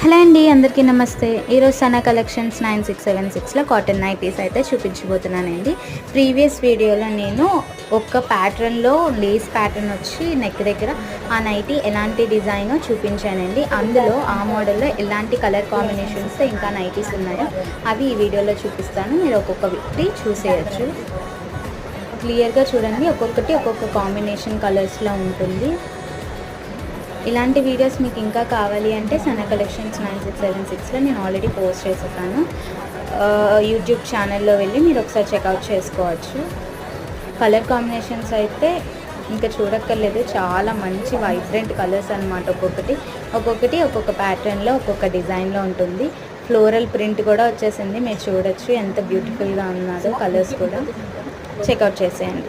Hello అండి, అందరికీ నమస్తే. ఈరోజు సనా కలెక్షన్స్ 9676లో కాటన్ నైటీస్ అయితే చూపించబోతున్నానండి. ప్రీవియస్ వీడియోలో నేను ఒక ప్యాటర్న్లో లేస్ ప్యాటర్న్ వచ్చి నెక్ దగ్గర ఆ నైటీ ఎలాంటి డిజైనో చూపించానండి. అందులో ఆ మోడల్లో ఎలాంటి కలర్ కాంబినేషన్స్తో ఇంకా నైటీస్ ఉన్నాయో అవి ఈ వీడియోలో చూపిస్తాను. మీరు ఒక్కొక్కటి చూసేయచ్చు. క్లియర్గా చూడండి, ఒక్కొక్కటి ఒక్కొక్క కాంబినేషన్ కలర్స్లో ఉంటుంది. ఇలాంటి వీడియోస్ మీకు ఇంకా కావాలి అంటే సనా కలెక్షన్స్ 9676లో నేను ఆల్రెడీ పోస్ట్ చేసేసాను. యూట్యూబ్ ఛానల్లో వెళ్ళి మీరు ఒకసారి చెక్అవుట్ చేసుకోవచ్చు. కలర్ కాంబినేషన్స్ అయితే ఇంకా చూడక్కర్లేదు, చాలా మంచి వైబ్రెంట్ కలర్స్ అనమాట. ఒక్కొక్కటి ఒక్కొక్క ప్యాటర్న్లో ఒక్కొక్క డిజైన్లో ఉంటుంది. ఫ్లోరల్ ప్రింట్ కూడా వచ్చేసింది, మీరు చూడొచ్చు ఎంత బ్యూటిఫుల్గా ఉన్నదో. కలర్స్ కూడా చెక్అవుట్ చేసేయండి.